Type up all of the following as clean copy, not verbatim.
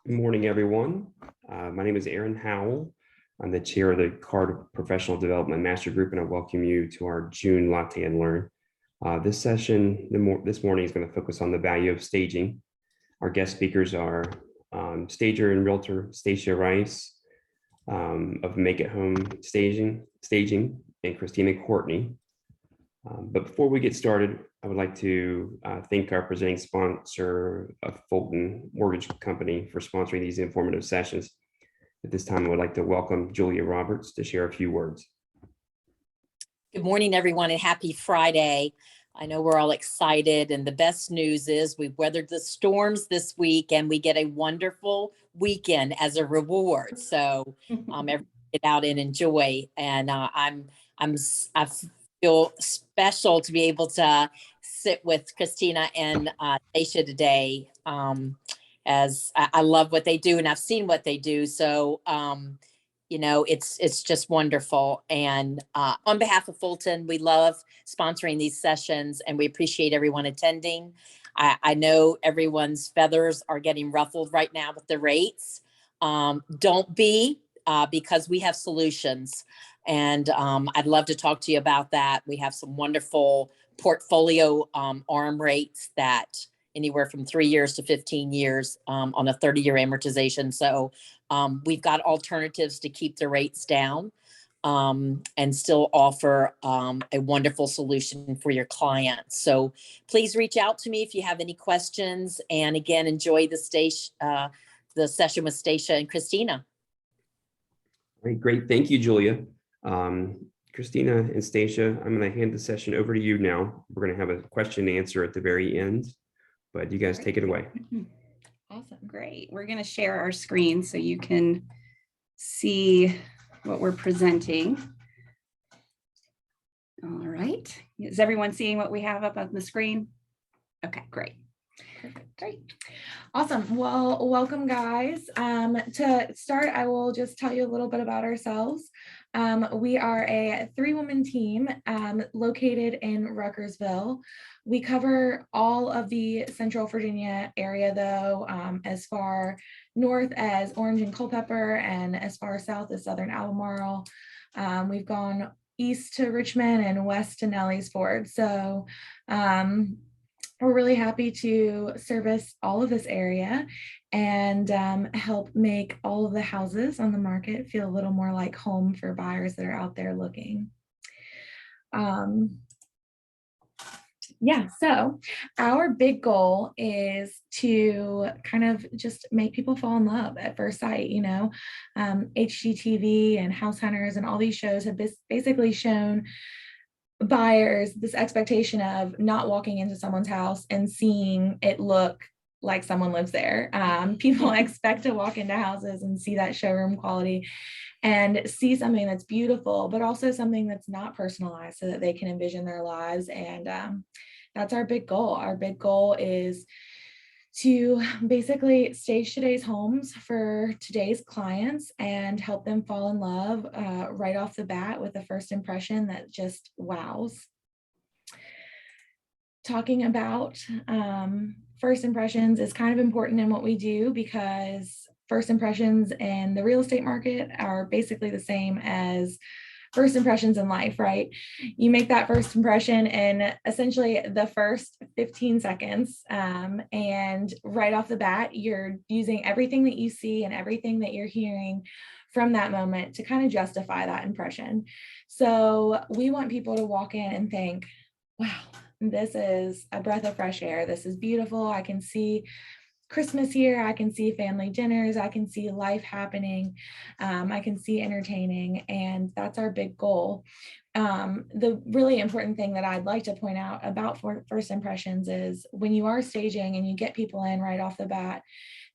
Good morning, everyone. My name is Aaron Howell. I'm the chair of the CARD Professional Development Master Group, and I welcome you to our June Latte and Learn. This session this morning is going to focus on the value of staging. Our guest speakers are stager and realtor Stasia Rice of Make It Home Staging, and Christina Courtney. But before we get started, I would like to thank our presenting sponsor of Fulton Mortgage Company for sponsoring these informative sessions. At this time, I would like to welcome Julia Roberts to share a few words. Good morning, everyone, and happy Friday. I know we're all excited, and the best news is we've weathered the storms this week, and we get a wonderful weekend as a reward. So everyone get out and enjoy. And I feel special to be able to sit with Christina and Stasia today, as I love what they do and I've seen what they do. So, you know, it's just wonderful. And on behalf of Fulton, we love sponsoring these sessions and we appreciate everyone attending. I know everyone's feathers are getting ruffled right now with the rates. Don't be, because we have solutions. And I'd love to talk to you about that. We have some wonderful portfolio ARM rates that anywhere from 3 years to 15 years on a 30-year amortization. So we've got alternatives to keep the rates down and still offer a wonderful solution for your clients. So please reach out to me if you have any questions. And again, enjoy the session with Stasia and Christina. All right, great. Thank you, Julia. Christina and Stasia, I'm going to hand the session over to you now. We're going to have a question and answer at the very end, but you guys take it away. Awesome. Great. We're going to share our screen so you can see what we're presenting. All right. Is everyone seeing what we have up on the screen? Okay, great. Perfect. Great. Awesome. Well, welcome, guys. To start, I will just tell you a little bit about ourselves. We are a 3-woman team located in Ruckersville. We cover all of the Central Virginia area, though, as far north as Orange and Culpeper, and as far south as Southern Albemarle. We've gone east to Richmond and west to Nelly's Ford. So we're really happy to service all of this area and help make all of the houses on the market feel a little more like home for buyers that are out there looking. Yeah, so our big goal is to kind of just make people fall in love at first sight. You know, HGTV and House Hunters and all these shows have basically shown buyers this expectation of not walking into someone's house and seeing it look like someone lives there. People expect to walk into houses and see that showroom quality and see something that's beautiful, but also something that's not personalized so that they can envision their lives. And that's our big goal. Our big goal is to basically stage today's homes for today's clients and help them fall in love right off the bat with a first impression that just wows. Talking about first impressions is kind of important in what we do because first impressions in the real estate market are basically the same as first impressions in life, right? You make that first impression in essentially the first 15 seconds. And right off the bat, you're using everything that you see and everything that you're hearing from that moment to kind of justify that impression. So we want people to walk in and think, wow, this is a breath of fresh air. This is beautiful. I can see Christmas here. I can see family dinners. I can see life happening. I can see entertaining. And that's our big goal. The really important thing that I'd like to point out about first impressions is when you are staging and you get people in right off the bat,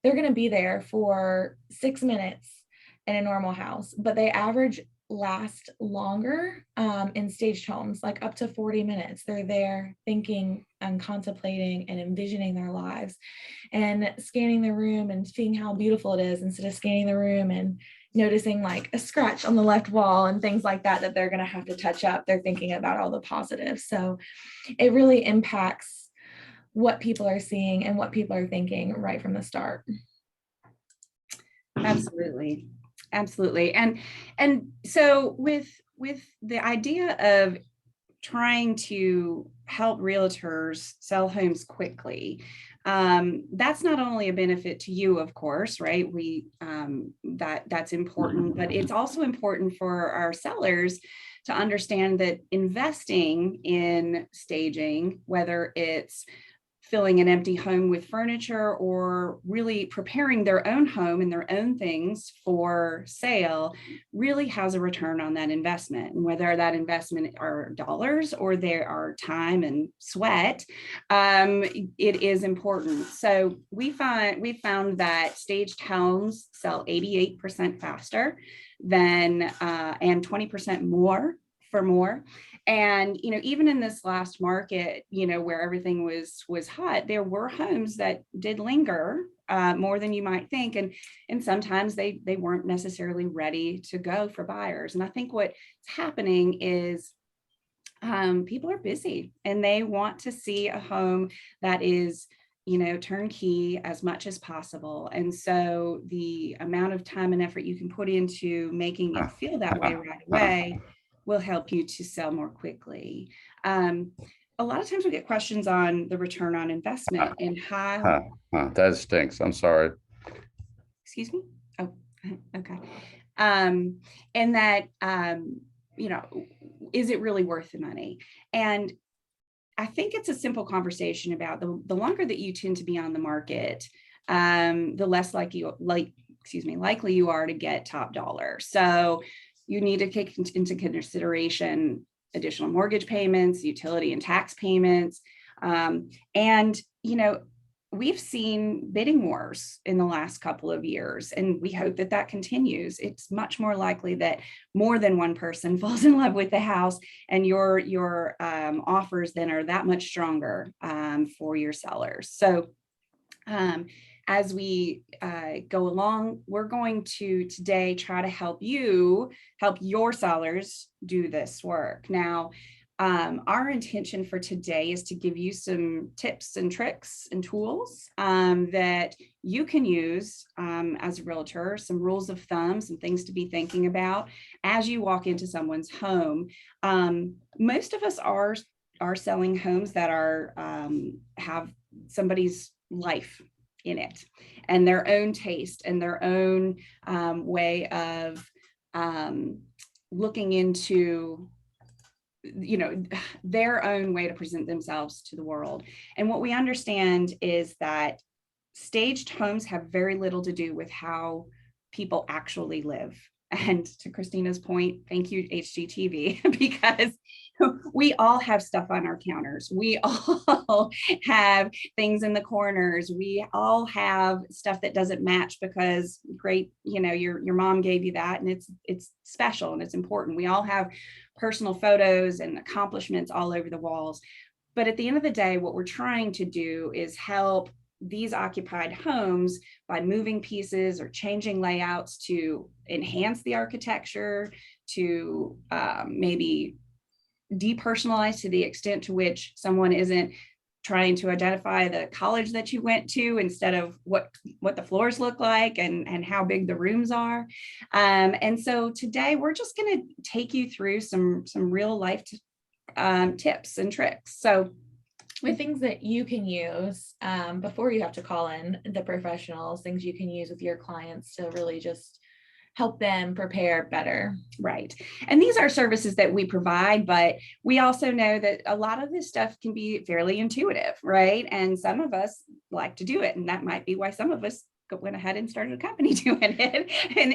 they're going to be there for 6 minutes in a normal house, but they last longer in staged homes, like up to 40 minutes. They're there thinking and contemplating and envisioning their lives and scanning the room and seeing how beautiful it is instead of scanning the room and noticing like a scratch on the left wall and things like that that they're going to have to touch up. They're thinking about all the positives. So it really impacts what people are seeing and what people are thinking right from the start. Absolutely. Absolutely. And so with the idea of trying to help realtors sell homes quickly, that's not only a benefit to you, of course, right? That's important, but it's also important for our sellers to understand that investing in staging, whether it's filling an empty home with furniture or really preparing their own home and their own things for sale, really has a return on that investment. And whether that investment are dollars or there are time and sweat, it is important. So we found that staged homes sell 88% faster than and 20% more for more. And, even in this last market, where everything was hot, there were homes that did linger more than you might think. And sometimes they weren't necessarily ready to go for buyers. And I think what's happening is people are busy and they want to see a home that is, turnkey as much as possible. And so the amount of time and effort you can put into making it feel that way right away will help you to sell more quickly. A lot of times we get questions on the return on investment and how. That stinks. I'm sorry. Excuse me? Oh, okay. And that, is it really worth the money? And I think it's a simple conversation about the longer that you tend to be on the market, the less likely you are to get top dollar. So you need to take into consideration additional mortgage payments, utility and tax payments. And, we've seen bidding wars in the last couple of years, and we hope that that continues. It's much more likely that more than one person falls in love with the house, and your offers then are that much stronger for your sellers. So as we go along, we're going to today try to help your sellers do this work. Now, our intention for today is to give you some tips and tricks and tools that you can use as a realtor, some rules of thumb, some things to be thinking about as you walk into someone's home. Most of us are selling homes that are have somebody's life in it and their own taste and their own way of looking into their own way to present themselves to the world. And what we understand is that staged homes have very little to do with how people actually live. And to Christina's point, thank you, HGTV, because we all have stuff on our counters. We all have things in the corners. We all have stuff that doesn't match because your mom gave you that, and it's special and it's important. We all have personal photos and accomplishments all over the walls. But at the end of the day, what we're trying to do is help these occupied homes by moving pieces or changing layouts to enhance the architecture, to maybe depersonalize to the extent to which someone isn't trying to identify the college that you went to instead of what the floors look like and how big the rooms are. And so today we're just going to take you through some real life tips and tricks. So with things that you can use before you have to call in the professionals, things you can use with your clients to really just help them prepare better. Right. And these are services that we provide, but we also know that a lot of this stuff can be fairly intuitive, right? And some of us like to do it. And that might be why some of us went ahead and started a company doing it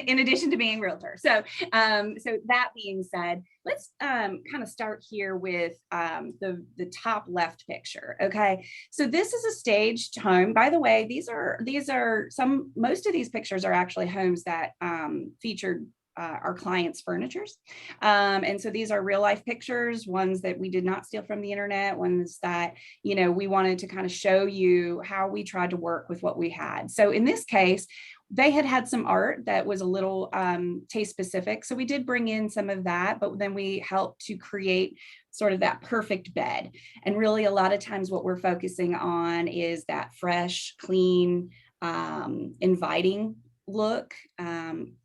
in addition to being realtor. So that being said, let's kind of start here with the top left picture. Okay. So this is a staged home. By the way, most of these pictures are actually homes that featured our clients' furnitures. And so these are real life pictures, ones that we did not steal from the internet, ones that, we wanted to kind of show you how we tried to work with what we had. So in this case, they had some art that was a little taste specific. So we did bring in some of that, but then we helped to create sort of that perfect bed. And really a lot of times what we're focusing on is that fresh, clean, inviting look.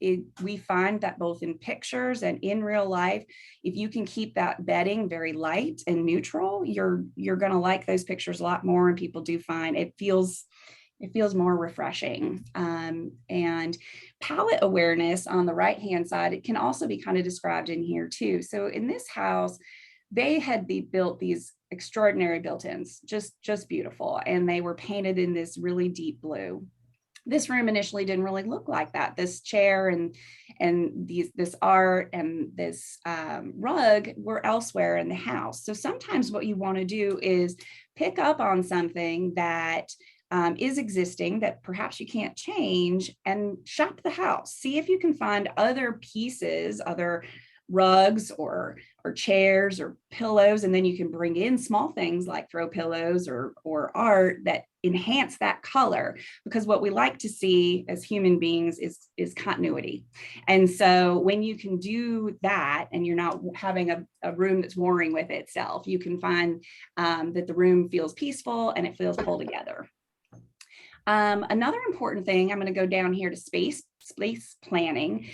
We find that both in pictures and in real life, if you can keep that bedding very light and neutral, you're going to like those pictures a lot more, and people do find it feels more refreshing. And palette awareness on the right hand side, it can also be kind of described in here too. So in this house, they had built these extraordinary built-ins, just beautiful, and they were painted in this really deep blue. This room initially didn't really look like that. This chair and this art and this rug were elsewhere in the house. So sometimes what you want to do is pick up on something that is existing that perhaps you can't change, and shop the house. See if you can find other pieces, other rugs or chairs or pillows, and then you can bring in small things like throw pillows or art that enhance that color, because what we like to see as human beings is continuity. And so when you can do that and you're not having a room that's warring with itself, you can find that the room feels peaceful and it feels pulled together. Another important thing, I'm going to go down here to space planning,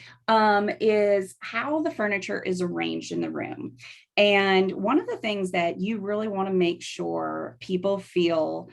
is how the furniture is arranged in the room. And one of the things that you really want to make sure people feel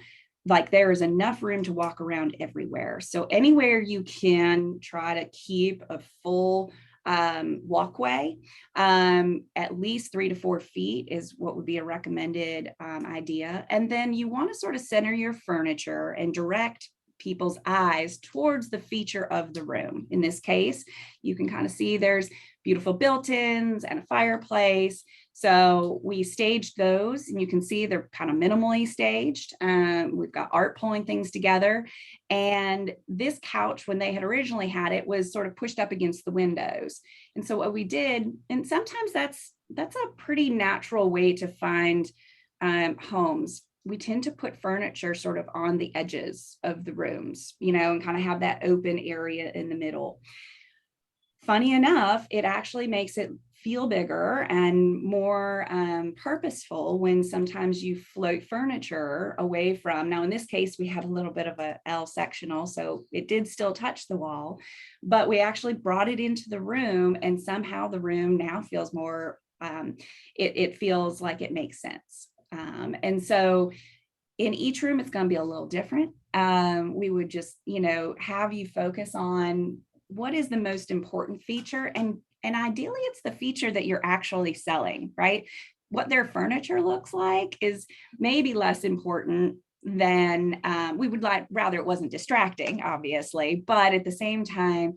like there is enough room to walk around everywhere. So anywhere you can try to keep a full walkway, at least 3 to 4 feet is what would be a recommended idea. And then you want to sort of center your furniture and direct people's eyes towards the feature of the room. In this case, you can kind of see there's beautiful built-ins and a fireplace. So we staged those, and you can see they're kind of minimally staged. We've got art pulling things together. And this couch, when they had originally had it, was sort of pushed up against the windows. And so what we did, and sometimes that's a pretty natural way to find homes. We tend to put furniture sort of on the edges of the rooms, and kind of have that open area in the middle. Funny enough, it actually makes it feel bigger and more purposeful when sometimes you float furniture away from. Now, in this case, we had a little bit of a L sectional, so it did still touch the wall, but we actually brought it into the room, and somehow the room now feels more, it feels like it makes sense. And so in each room, it's going to be a little different. We would just, have you focus on what is the most important feature, and ideally it's the feature that you're actually selling, right? What their furniture looks like is maybe less important than we would rather it wasn't distracting, obviously, but at the same time,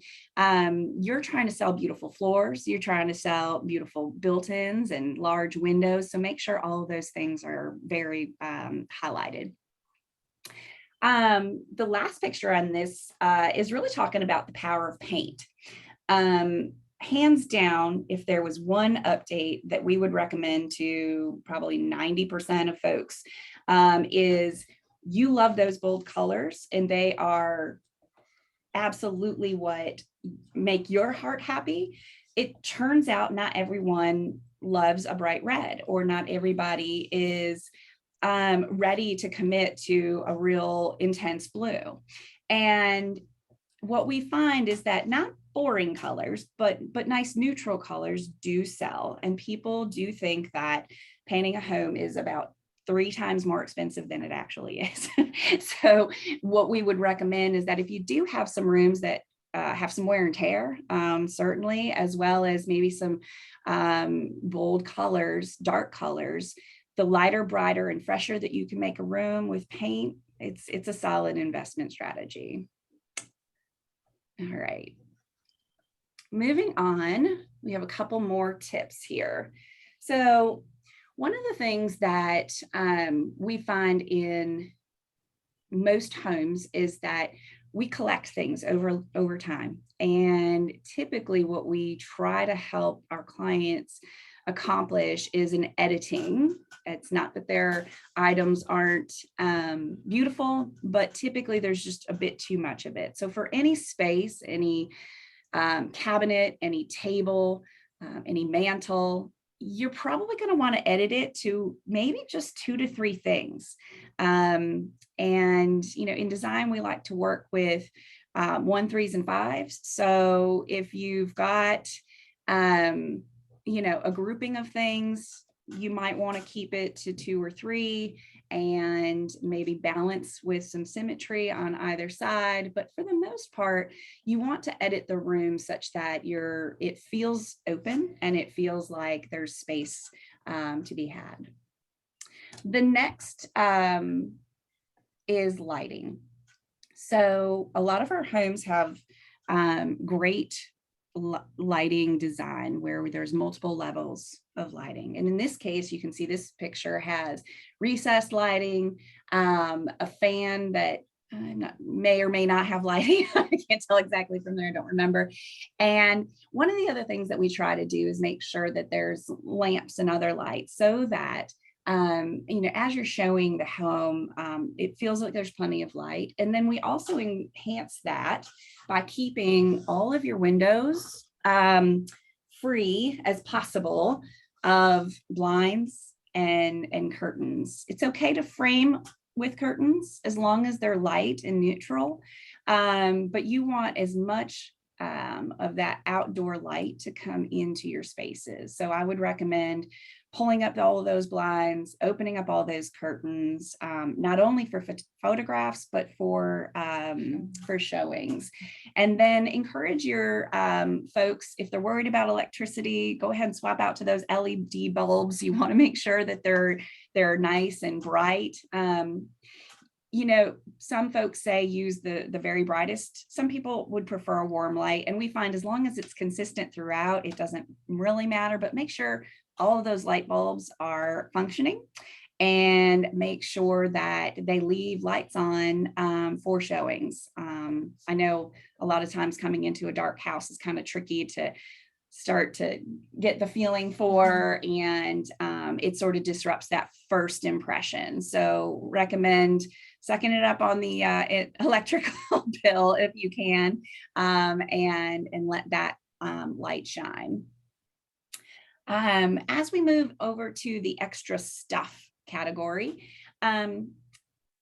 you're trying to sell beautiful floors, you're trying to sell beautiful built-ins and large windows. So make sure all of those things are very highlighted. The last picture on this is really talking about the power of paint. Hands down, if there was one update that we would recommend to probably 90% of folks, is you love those bold colors, and they are absolutely what make your heart happy. It turns out not everyone loves a bright red, or not everybody is ready to commit to a real intense blue. And what we find is that not boring colors, but nice neutral colors do sell. And people do think that painting a home is about 3 times more expensive than it actually is. So what we would recommend is that if you do have some rooms that have some wear and tear, certainly, as well as maybe some bold colors, dark colors, the lighter, brighter, and fresher that you can make a room with paint, it's a solid investment strategy. All right. Moving on, we have a couple more tips here. So one of the things that we find in most homes is that we collect things over time. And typically what we try to help our clients accomplish is an editing. It's not that their items aren't beautiful, but typically there's just a bit too much of it. So for any space, any cabinet, any table, any mantle, you're probably going to want to edit it to maybe just 2 to 3 things. And, in design, we like to work with 1, 3s, and 5s. So if you've got, a grouping of things, you might want to keep it to 2 or 3 and maybe balance with some symmetry on either side. But for the most part, you want to edit the room such that it feels open and it feels like there's space to be had. The next is lighting. So a lot of our homes have great lighting design where there's multiple levels of lighting. And in this case, you can see this picture has recessed lighting, a fan that may or may not have lighting. I can't tell exactly from there, I don't remember. And one of the other things that we try to do is make sure that there's lamps and other lights so that as you're showing the home, it feels like there's plenty of light. And then we also enhance that by keeping all of your windows free as possible of blinds and curtains. It's okay to frame with curtains as long as they're light and neutral, but you want as much of that outdoor light to come into your spaces. So I would recommend pulling up all of those blinds, opening up all those curtains, not only for photographs, but for showings. And then encourage your folks, if they're worried about electricity, go ahead and swap out to those LED bulbs. You want to make sure that they're nice and bright. Some folks say use the very brightest. Some people would prefer a warm light. And we find as long as it's consistent throughout, it doesn't really matter, but make sure all of those light bulbs are functioning and make sure that they leave lights on for showings. I know a lot of times coming into a dark house is kind of tricky to start to get the feeling for, and it sort of disrupts that first impression. So recommend sucking it up on the electrical bill if you can, and let that light shine. As we move over to the extra stuff category, a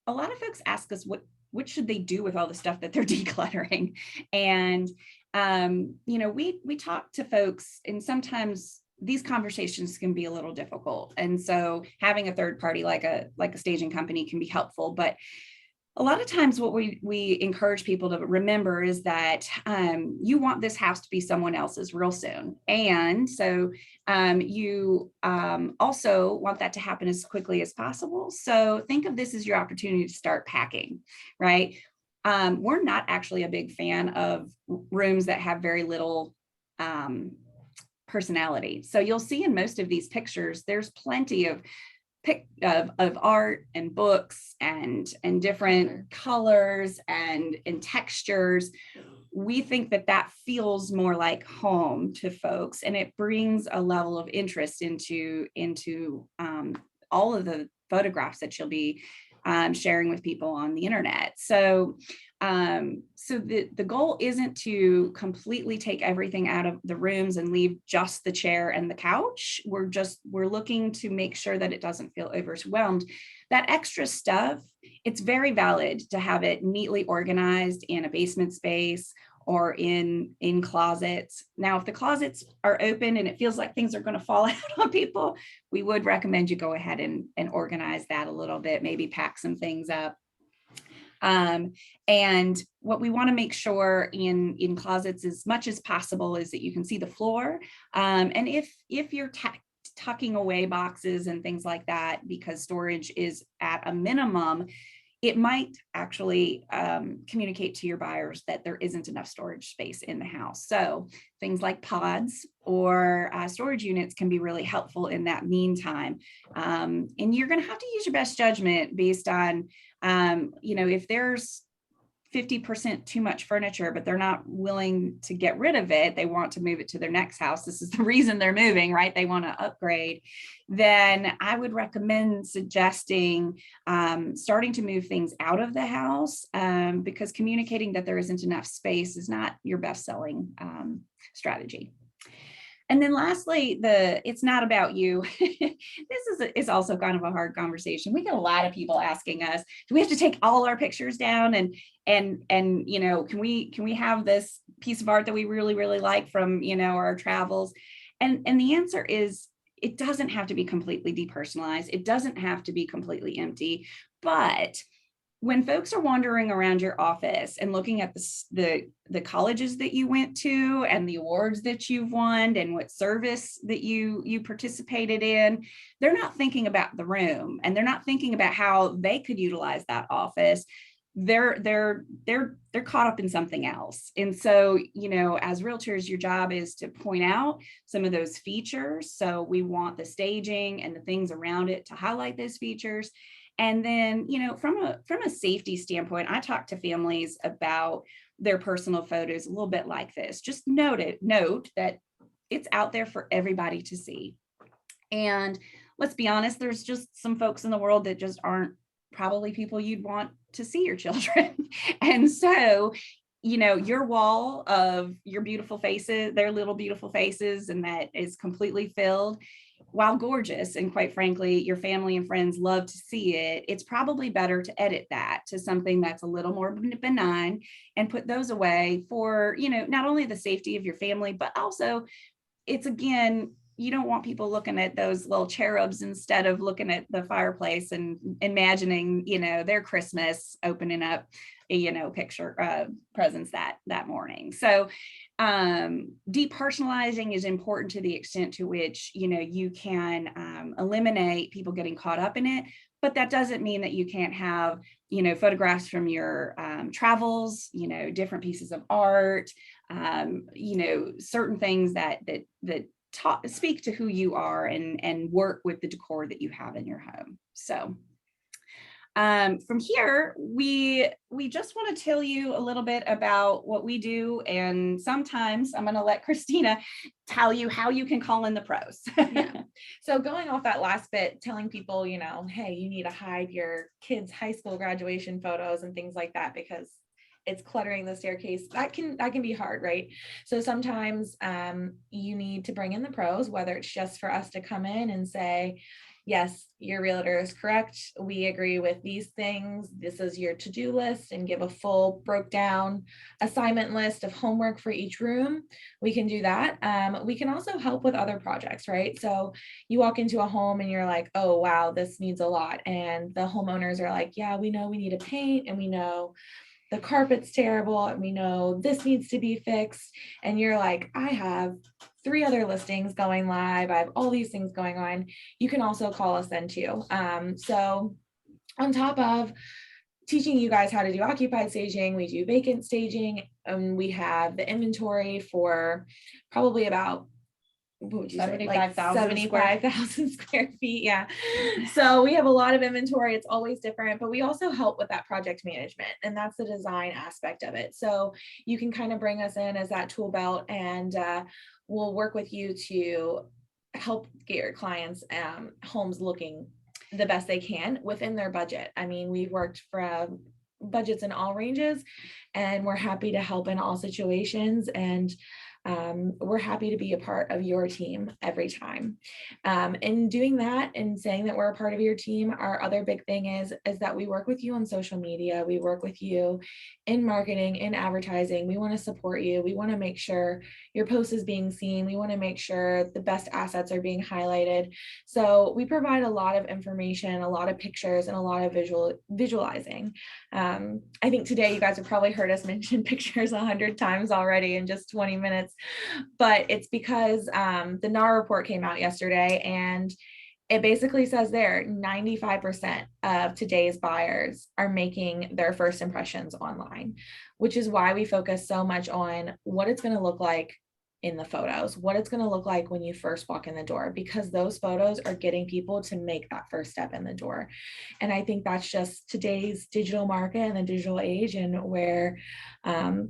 lot of folks ask us what should they do with all the stuff that they're decluttering. And, we talk to folks, and sometimes these conversations can be a little difficult. And so having a third party like a staging company can be helpful. But a lot of times what we encourage people to remember is that you want this house to be someone else's real soon. And so you also want that to happen as quickly as possible. So think of this as your opportunity to start packing, right? We're not actually a big fan of rooms that have very little personality. So you'll see in most of these pictures, there's plenty of art and books and different colors and textures. We think that feels more like home to folks, and it brings a level of interest into all of the photographs that you'll be sharing with people on the internet. So the goal isn't to completely take everything out of the rooms and leave just the chair and the couch. We're looking to make sure that it doesn't feel overwhelmed. That extra stuff, it's very valid to have it neatly organized in a basement space or in closets. Now, if the closets are open and it feels like things are going to fall out on people, we would recommend you go ahead and organize that a little bit, maybe pack some things up. And what we want to make sure in closets as much as possible is that you can see the floor. And if you're tucking away boxes and things like that, because storage is at a minimum, it might actually communicate to your buyers that there isn't enough storage space in the house. So things like pods or storage units can be really helpful in that meantime. And you're going to have to use your best judgment based on, if there's 50% too much furniture, but they're not willing to get rid of it. They want to move it to their next house. This is the reason they're moving, right? They want to upgrade. Then I would recommend suggesting starting to move things out of the house because communicating that there isn't enough space is not your best selling strategy. And then lastly, it's not about you. This is also kind of a hard conversation. We get a lot of people asking us, do we have to take all our pictures down? And can we have this piece of art that we really, really like from, our travels? And the answer is, it doesn't have to be completely depersonalized. It doesn't have to be completely empty. But when folks are wandering around your office and looking at the colleges that you went to and the awards that you've won and what service that you participated in, they're not thinking about the room, and they're not thinking about how they could utilize that office. They're caught up in something else. And so, as realtors, your job is to point out some of those features. So we want the staging and the things around it to highlight those features. And then, from a safety standpoint, I talk to families about their personal photos a little bit like this. Just note that it's out there for everybody to see. And let's be honest, there's just some folks in the world that just aren't probably people you'd want to see your children. And so, your wall of your beautiful faces, their little beautiful faces, and that is completely filled, while gorgeous, and quite frankly, your family and friends love to see it, it's probably better to edit that to something that's a little more benign and put those away for, not only the safety of your family, but also it's, again, you don't want people looking at those little cherubs instead of looking at the fireplace and imagining, their Christmas opening up, picture presents that morning. So depersonalizing is important to the extent to which, you can eliminate people getting caught up in it, but that doesn't mean that you can't have, photographs from your travels, different pieces of art, certain things that speak to who you are and work with the decor that you have in your home. So from here, we just want to tell you a little bit about what we do. And sometimes I'm going to let Christina tell you how you can call in the pros. Yeah. So going off that last bit, telling people, hey, you need to hide your kids' high school graduation photos and things like that, because it's cluttering the staircase. That can be hard, right? So sometimes you need to bring in the pros, whether it's just for us to come in and say, yes, your realtor is correct. We agree with these things. This is your to-do list, and give a full broke down assignment list of homework for each room. We can do that. We can also help with other projects, right? So you walk into a home and you're like, oh, wow, this needs a lot. And the homeowners are like, yeah, we know we need to paint, and we know the carpet's terrible, and we know this needs to be fixed. And you're like, I have 3 other listings going live. I have all these things going on. You can also call us then too. So on top of teaching you guys how to do occupied staging, we do vacant staging. We have the inventory for probably about 75,000 square feet. Yeah. So we have a lot of inventory. It's always different, but we also help with that project management, and that's the design aspect of it. So you can kind of bring us in as that tool belt, and we'll work with you to help get your clients homes looking the best they can within their budget. I mean, we've worked for budgets in all ranges, and we're happy to help in all situations. And we're happy to be a part of your team every time. In doing that and saying that we're a part of your team, our other big thing is that we work with you on social media. We work with you in marketing, in advertising. We want to support you. We want to make sure your post is being seen. We want to make sure the best assets are being highlighted. So we provide a lot of information, a lot of pictures, and a lot of visualizing. I think today you guys have probably heard us mention pictures 100 times already in just 20 minutes. But it's because the NAR report came out yesterday, and it basically says there 95% of today's buyers are making their first impressions online, which is why we focus so much on what it's going to look like in the photos, what it's going to look like when you first walk in the door, because those photos are getting people to make that first step in the door. And I think that's just today's digital market and the digital age, and where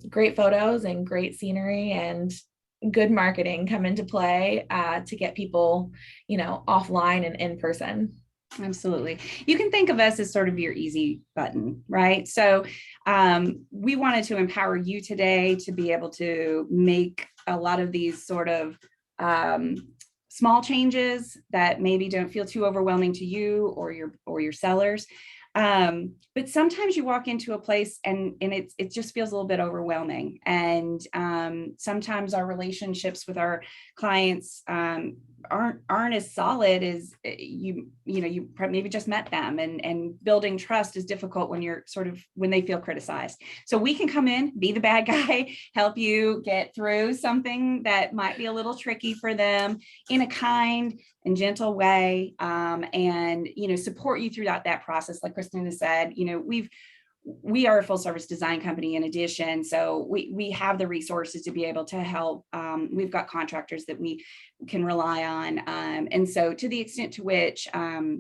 great photos and great scenery and good marketing come into play to get people, offline and in person. Absolutely. You can think of us as sort of your easy button, right? So we wanted to empower you today to be able to make a lot of these sort of small changes that maybe don't feel too overwhelming to you or your sellers. But sometimes you walk into a place and it just feels a little bit overwhelming. And sometimes our relationships with our clients aren't as solid as you maybe just met them, and building trust is difficult when they feel criticized. So we can come in, be the bad guy, help you get through something that might be a little tricky for them in a kind and gentle way, and support you throughout that process. Like Christina said, we are a full service design company in addition, so we have the resources to be able to help. We've got contractors that we can rely on, and so to the extent to which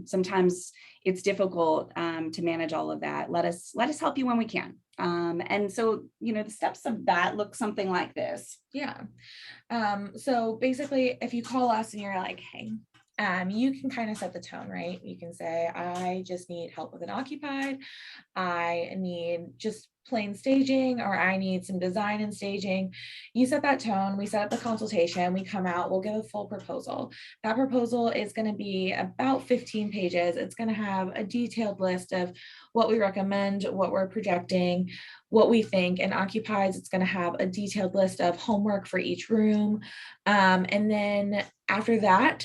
sometimes it's difficult to manage all of that, let us help you when we can. And so the steps of that look something like this. Yeah. So basically, if you call us and you're like, hey, you can kind of set the tone, right? You can say, I just need help with an occupied. I need just plain staging, or I need some design and staging. You set that tone, we set up the consultation, we come out, we'll give a full proposal. That proposal is going to be about 15 pages. It's going to have a detailed list of what we recommend, what we're projecting, what we think. And occupies, it's going to have a detailed list of homework for each room. And then after that,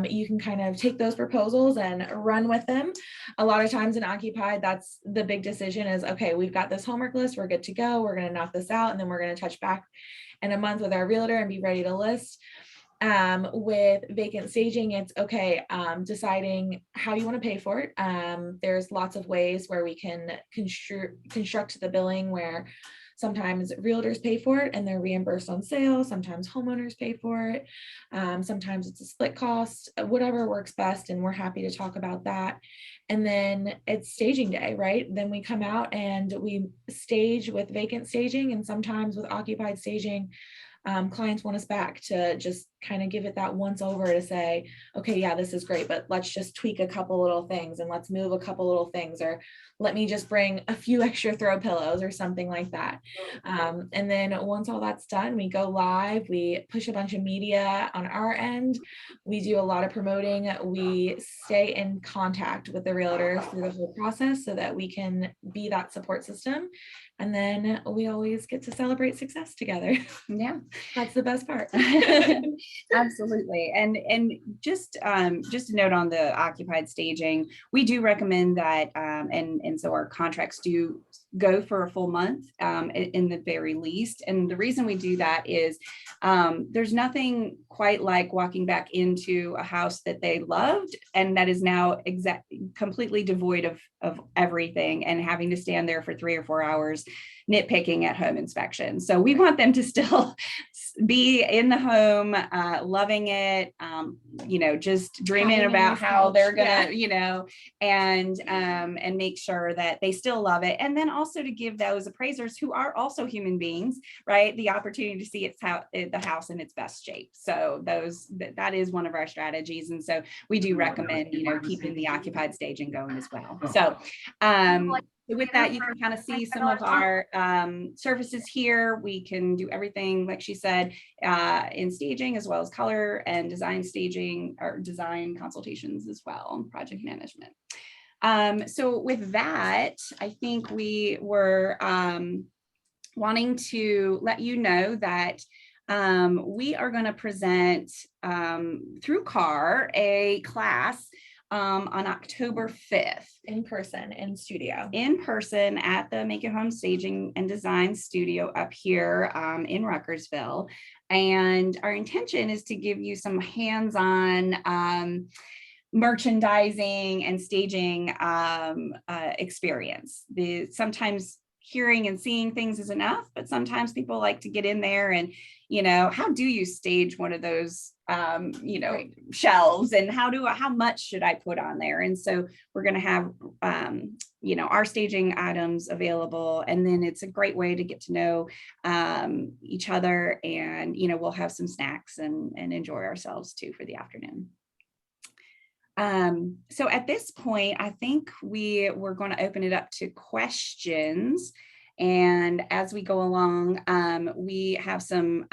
you can kind of take those proposals and run with them. A lot of times in occupied, that's the big decision is, okay, we've got this homework list, we're good to go, we're going to knock this out, and then we're going to touch back in a month with our realtor and be ready to list. With vacant staging, it's okay, deciding how you want to pay for it. There's lots of ways where we can construct the billing where sometimes realtors pay for it and they're reimbursed on sale. Sometimes homeowners pay for it. Sometimes it's a split cost, whatever works best. And we're happy to talk about that. And then it's staging day, right? Then we come out and we stage with vacant staging, and sometimes with occupied staging. Clients want us back to just kind of give it that once over to say, okay, yeah, this is great, but let's just tweak a couple little things and let's move a couple little things, or let me just bring a few extra throw pillows or something like that. And then once all that's done, we go live, we push a bunch of media on our end. We do a lot of promoting. We stay in contact with the realtor through the whole process so that we can be that support system. And then we always get to celebrate success together. Yeah. That's the best part. Absolutely. And just a note on the occupied staging, we do recommend that, and so our contracts do go for a full month in the very least. And the reason we do that is there's nothing quite like walking back into a house that they loved and that is now completely devoid of everything, and having to stand there for 3 or 4 hours nitpicking at home inspection. So we want them to still be in the home, loving it, just dreaming about how they're gonna, and make sure that they still love it. And then also to give those appraisers, who are also human beings, right, the opportunity to see the house in its best shape. So that is one of our strategies. And so we do recommend, keeping the occupied staging going as well. So, with that, you can kind of see some of our services here. We can do everything, like she said, in staging, as well as color and design staging, or design consultations as well, project management. So with that, I think we were wanting to let you know that we are going to present through CAR a class on October 5th. In person, in studio. In person at the Make It Home Staging and Design Studio up here in Ruckersville. And our intention is to give you some hands-on merchandising and staging experience. Sometimes hearing and seeing things is enough, but sometimes people like to get in there and, how do you stage one of those, shelves, and how much should I put on there? And so we're going to have, our staging items available. And then it's a great way to get to know each other, and, we'll have some snacks and enjoy ourselves too for the afternoon. So at this point, I think we're going to open it up to questions. And as we go along, we have some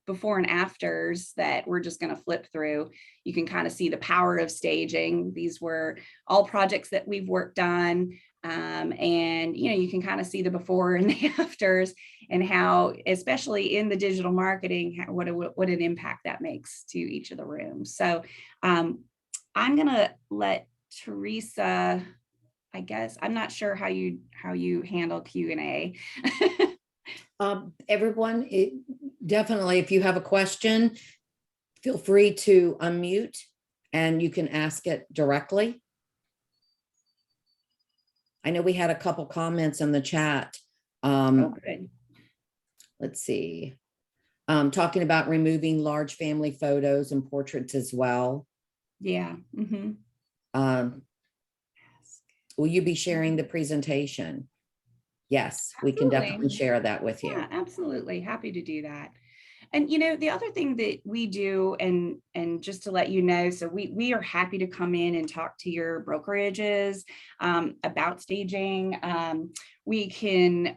before and afters that we're just going to flip through. You can kind of see the power of staging. These were all projects that we've worked on. And, you know, you can kind of see the before and the afters and how, especially in the digital marketing, what an impact that makes to each of the rooms. So I'm going to let Teresa, I guess, I'm not sure how you handle Q&A. Everyone, definitely, if you have a question, feel free to unmute and you can ask it directly. I know we had a couple comments in the chat. Good. Let's see. Talking about removing large family photos and portraits as well. Yeah. Mm-hmm. Will you be sharing the presentation? Yes, we can definitely share that with you. Yeah, absolutely. Happy to do that. And, you know, the other thing that we do, and just to let you know, so we are happy to come in and talk to your brokerages about staging. We could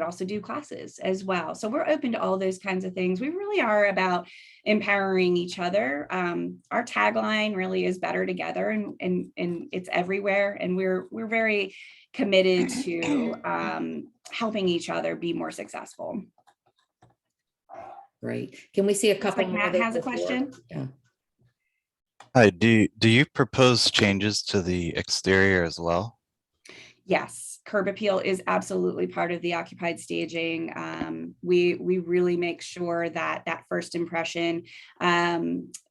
also do classes as well. So we're open to all those kinds of things. We really are about empowering each other. Our tagline really is better together, and it's everywhere. And we're very committed to helping each other be more successful. Great. Can we see a couple like more? Matt has a question. Yeah. Hi, do you propose changes to the exterior as well? Yes, curb appeal is absolutely part of the occupied staging. We really make sure that first impression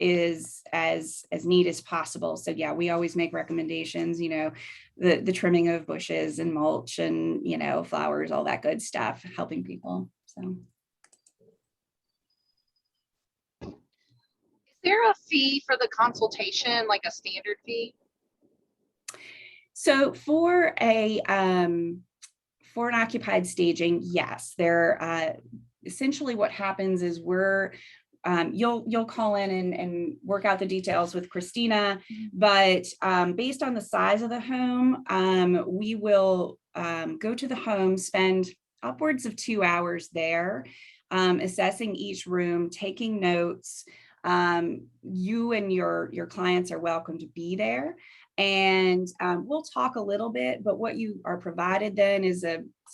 is as neat as possible. So yeah, we always make recommendations, you know, the trimming of bushes and mulch and, you know, flowers, all that good stuff, helping people. So. Is there a fee for the consultation, like a standard fee? So for an occupied staging, yes, there essentially what happens is you'll call in and work out the details with Christina, but based on the size of the home, we will go to the home, spend upwards of 2 hours there, assessing each room, taking notes. You and your clients are welcome to be there. And we'll talk a little bit, but what you are provided then is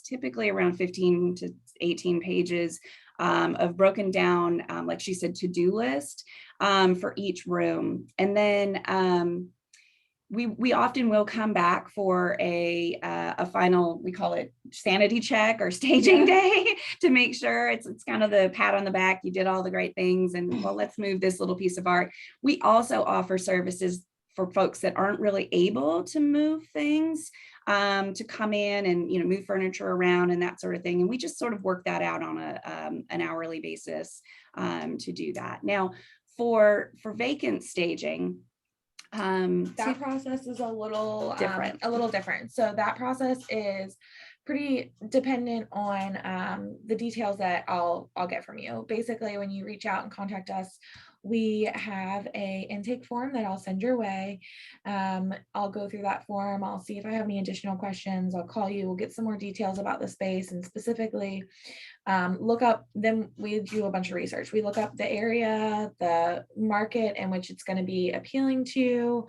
typically around 15 to 18 pages of broken down, like she said, to-do list for each room. And then we often will come back for a final, we call it sanity check or staging day, to make sure it's kind of the pat on the back. You did all the great things, and well, let's move this little piece of art. We also offer services for folks that aren't really able to move things, to come in and, you know, move furniture around and that sort of thing. And we just sort of work that out on an hourly basis to do that. Now, for vacant staging, that process is a little different. So that process is pretty dependent on the details that I'll get from you. Basically, when you reach out and contact us, we have a intake form that I'll send your way. I'll go through that form. I'll see if I have any additional questions. I'll call you. We'll get some more details about the space, and specifically look up, then we do a bunch of research. We look up the area, the market in which it's going to be appealing to,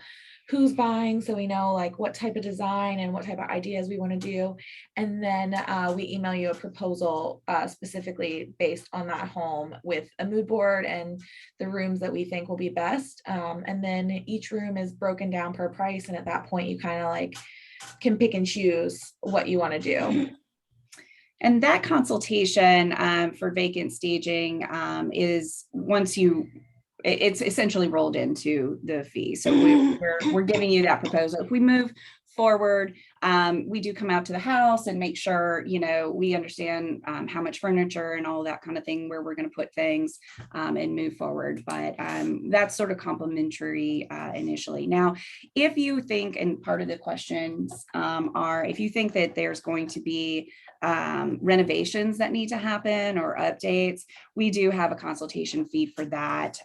who's buying, so we know like what type of design and what type of ideas we want to do. And then we email you a proposal specifically based on that home with a mood board and the rooms that we think will be best. And then each room is broken down per price. And at that point, you kind of like can pick and choose what you want to do. And that consultation for vacant staging is it's essentially rolled into the fee. So we're giving you that proposal. If we move forward, we do come out to the house and make sure, you know, we understand how much furniture and all that kind of thing, where we're going to put things and move forward. But that's sort of complimentary initially. Now, if you think, and part of the questions are, if you think that there's going to be renovations that need to happen or updates, we do have a consultation fee for that.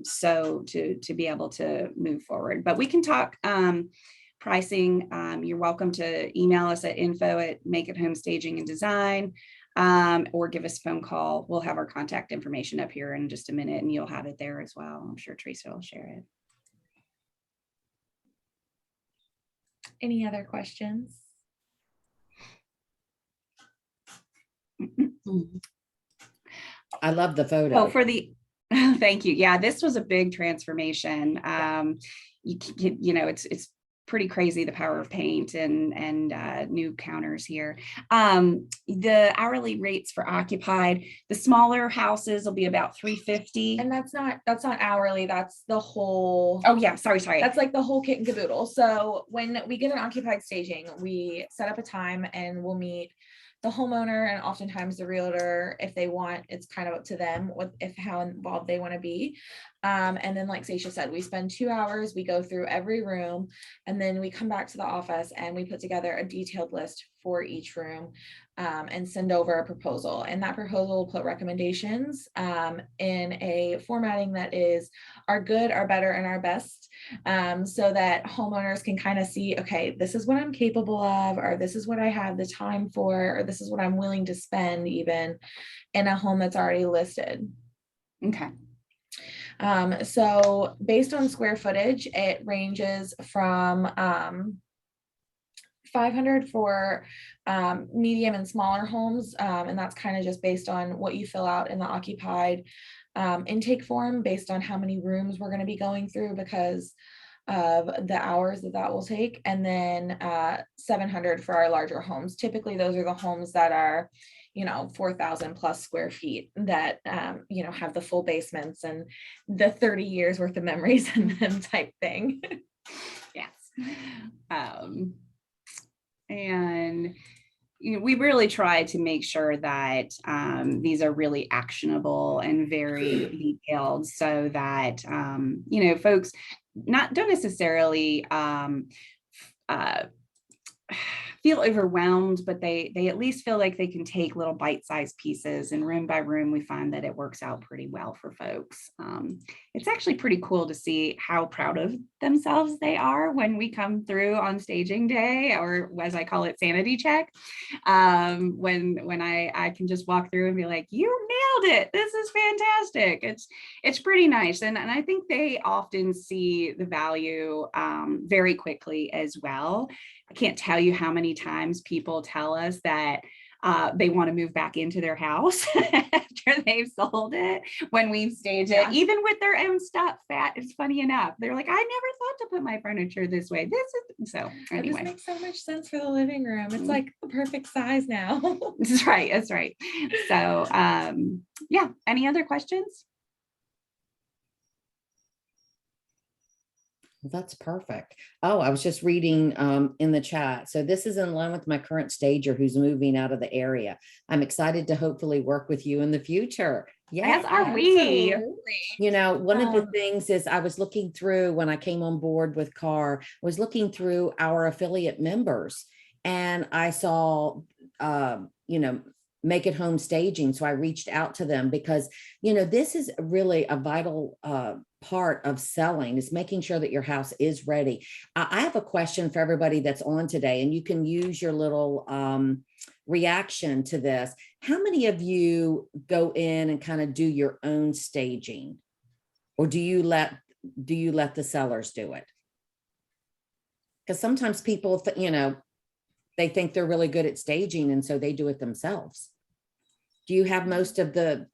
So to be able to move forward, but we can talk pricing, you're welcome to email us at info@makeithomestaging&design, or give us a phone call. We'll have our contact information up here in just a minute, and you'll have it there as well. I'm sure Teresa will share it. Any other questions? I love the photo. Well, for the, thank you. Yeah, this was a big transformation. It's pretty crazy, the power of paint and new counters here. The hourly rates for occupied, the smaller houses will be about $350. And that's not hourly, that's the whole. Oh yeah, sorry. That's like the whole kit and caboodle. So when we get an occupied staging, we set up a time and we'll meet the homeowner and oftentimes the realtor. If they want, it's kind of up to them how involved they want to be. And then like Stasia said, we spend 2 hours, we go through every room, and then we come back to the office and we put together a detailed list for each room, and send over a proposal. And that proposal will put recommendations in a formatting that is our good, our better, and our best, so that homeowners can kind of see, okay, this is what I'm capable of, or this is what I have the time for, or this is what I'm willing to spend even in a home that's already listed. Okay. So based on square footage, it ranges from 500 for medium and smaller homes, and that's kind of just based on what you fill out in the occupied intake form, based on how many rooms we're going to be going through because of the hours that will take. And then 700 for our larger homes. Typically those are the homes that are 4,000 plus square feet that have the full basements and the 30 years worth of memories in them type thing. Yes. And we really try to make sure that these are really actionable and very detailed, so that folks don't necessarily feel overwhelmed, but they at least feel like they can take little bite-sized pieces, and room by room we find that it works out pretty well for folks. It's actually pretty cool to see how proud of themselves they are when we come through on staging day, or as I call it, sanity check, when I can just walk through and be like, you nailed it, this is fantastic. It's pretty nice, and I think they often see the value very quickly as well. I can't tell you how many times people tell us that they want to move back into their house after they've sold it when we've staged it, even with their own stuff. It's funny enough. They're like, I never thought to put my furniture this way. So anyway. This makes so much sense for the living room. It's like the perfect size now. That's right. So yeah, any other questions? That's perfect. Oh, I was just reading in the chat. So this is in line with my current stager who's moving out of the area. I'm excited to hopefully work with you in the future. Yes, are we? One of the things is I was looking through when I came on board with CAR, I was looking through our affiliate members, and I saw, Make It Home Staging. So I reached out to them because, this is really a vital part of selling, is making sure that your house is ready. I have a question for everybody that's on today, and you can use your little reaction to this. How many of you go in and kind of do your own staging, or do you let the sellers do it? Because sometimes people, they think they're really good at staging, and so they do it themselves. Do you have most of the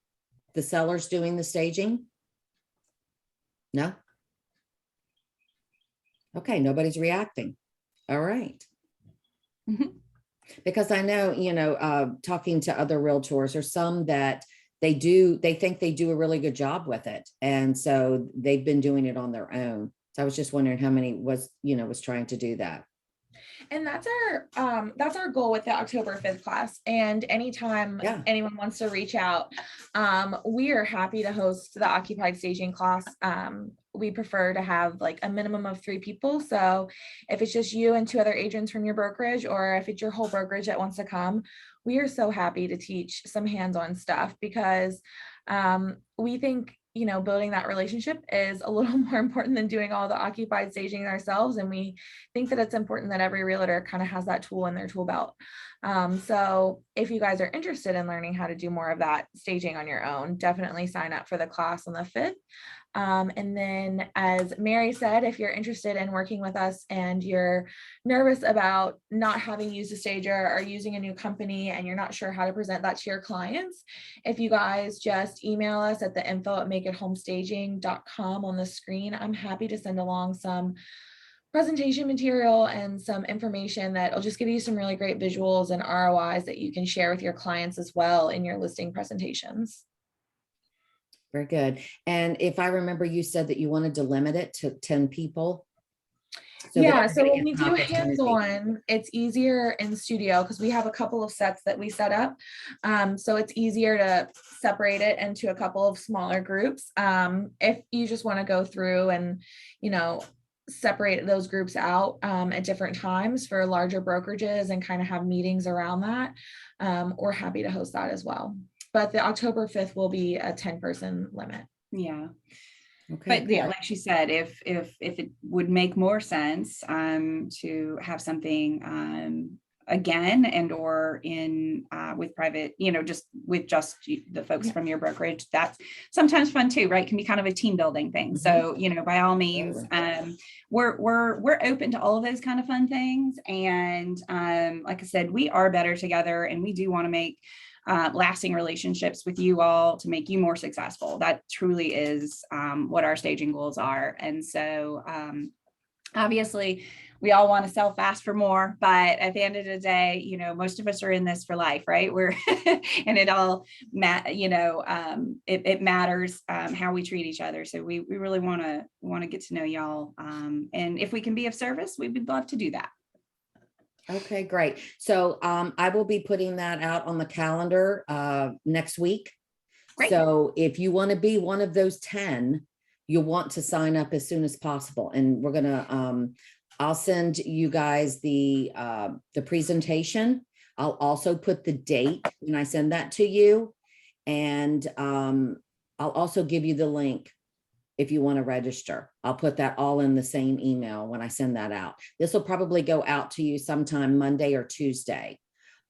sellers doing the staging? No? Okay, nobody's reacting. All right. Because I know, talking to other realtors, there's some that they think they do a really good job with it. And so they've been doing it on their own. So I was just wondering how many was trying to do that. And that's our goal with the October 5th class. And anytime anyone wants to reach out, we are happy to host the occupied staging class. We prefer to have like a minimum of 3 people. So if it's just you and 2 other agents from your brokerage, or if it's your whole brokerage that wants to come, we are so happy to teach some hands-on stuff, because we think building that relationship is a little more important than doing all the occupied staging ourselves. And we think that it's important that every realtor kind of has that tool in their tool belt. So if you guys are interested in learning how to do more of that staging on your own, definitely sign up for the class on the 5th. And then, as Mary said, if you're interested in working with us and you're nervous about not having used a stager or using a new company and you're not sure how to present that to your clients, if you guys just email us at the info@makeithomestaging.com on the screen, I'm happy to send along some presentation material and some information that'll just give you some really great visuals and ROIs that you can share with your clients as well in your listing presentations. Very good. And if I remember, you said that you wanted to limit it to 10 people. So yeah, so when we do hands-on, it's easier in studio because we have a couple of sets that we set up. So it's easier to separate it into a couple of smaller groups. If you just want to go through and, separate those groups out at different times for larger brokerages and kind of have meetings around that, we're happy to host that as well. But the October 5th will be a 10-person limit. Yeah. Okay. But yeah, like she said, if it would make more sense to have something again and or in with private, just the folks from your brokerage, that's sometimes fun too, right? Can be kind of a team building thing. So, by all means, we're open to all of those kind of fun things. And like I said, we are better together, and we do want to make lasting relationships with you all to make you more successful. That truly is what our staging goals are. And so obviously we all want to sell fast for more, but at the end of the day, most of us are in this for life, right? We're and it all it matters how we treat each other. So we really want to get to know y'all. And if we can be of service, we would love to do that. Okay, great. So I will be putting that out on the calendar next week. Great. So if you want to be one of those 10, you'll want to sign up as soon as possible. And we're going to, I'll send you guys the presentation. I'll also put the date when I send that to you. And I'll also give you the link if you want to register. I'll put that all in the same email when I send that out. This will probably go out to you sometime Monday or Tuesday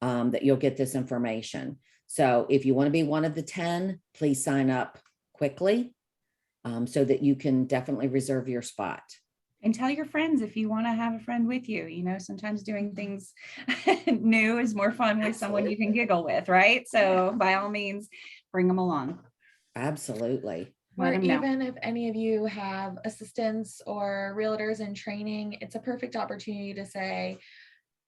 that you'll get this information. So if you want to be one of the 10, please sign up quickly so that you can definitely reserve your spot. And tell your friends if you want to have a friend with you. Sometimes doing things new is more fun with someone you can giggle with, right? So by all means, bring them along. Absolutely. Or even if any of you have assistants or realtors in training, it's a perfect opportunity to say,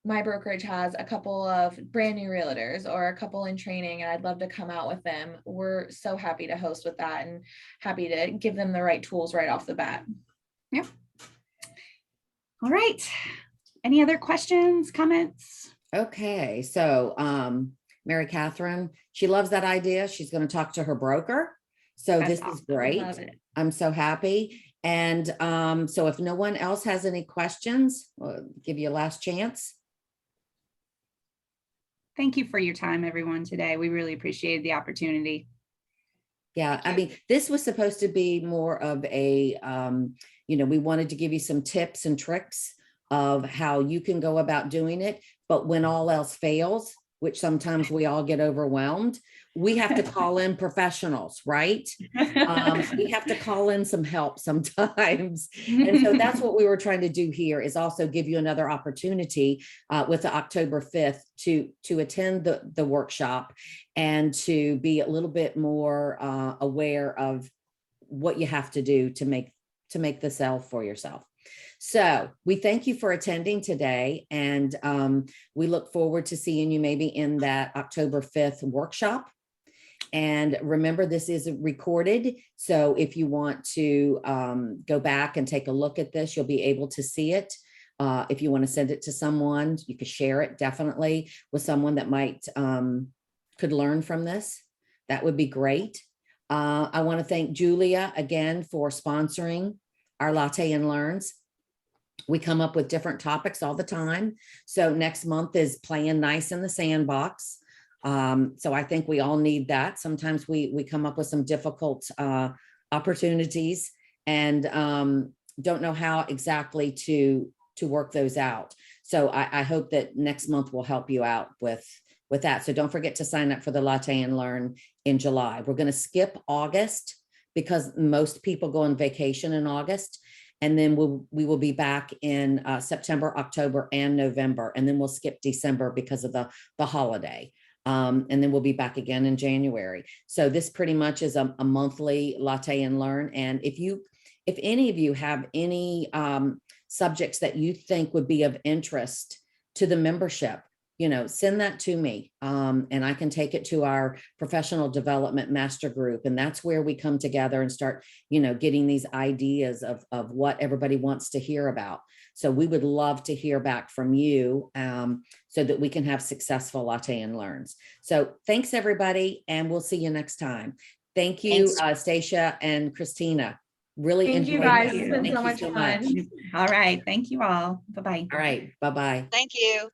my brokerage has a couple of brand new realtors or a couple in training, and I'd love to come out with them. We're so happy to host with that and happy to give them the right tools right off the bat. Yeah. All right. Any other questions, comments? Okay. So Mary Catherine, she loves that idea. She's going to talk to her broker. So That's this awesome. is great. I'm so happy. And so if no one else has any questions, I'll give you a last chance. Thank you for your time, everyone, today. We really appreciated the opportunity. Yeah, I mean, this was supposed to be more of a, we wanted to give you some tips and tricks of how you can go about doing it. But when all else fails, which sometimes we all get overwhelmed, we have to call in professionals, right? We have to call in some help sometimes. And so that's what we were trying to do here, is also give you another opportunity with the October 5th to attend the workshop and to be a little bit more aware of what you have to do to make the sell for yourself. So we thank you for attending today, and we look forward to seeing you maybe in that October 5th workshop. And remember, this is recorded. So if you want to go back and take a look at this, you'll be able to see it. If you want to send it to someone, you could share it definitely with someone that might could learn from this. That would be great. I want to thank Julia again for sponsoring our Latte and Learns. We come up with different topics all the time. So next month is playing nice in the sandbox. So I think we all need that. Sometimes we come up with some difficult opportunities and don't know how exactly to work those out. So I hope that next month will help you out with that. So don't forget to sign up for the Latte and Learn in July. We're going to skip August because most people go on vacation in August. And then we will be back in September, October, and November. And then we'll skip December because of the holiday. And then we'll be back again in January. So this pretty much is a monthly Latte and Learn. And if any of you have any subjects that you think would be of interest to the membership, send that to me and I can take it to our professional development master group. And that's where we come together and start, getting these ideas of what everybody wants to hear about. So we would love to hear back from you so that we can have successful Latte and Learns. So thanks everybody. And we'll see you next time. Thank you, Stasia and Christina. Really Thank you enjoyed guys. that. It's been Thank so you much so fun. much. All right. Thank you all. Bye-bye. All right. Bye-bye. Thank you.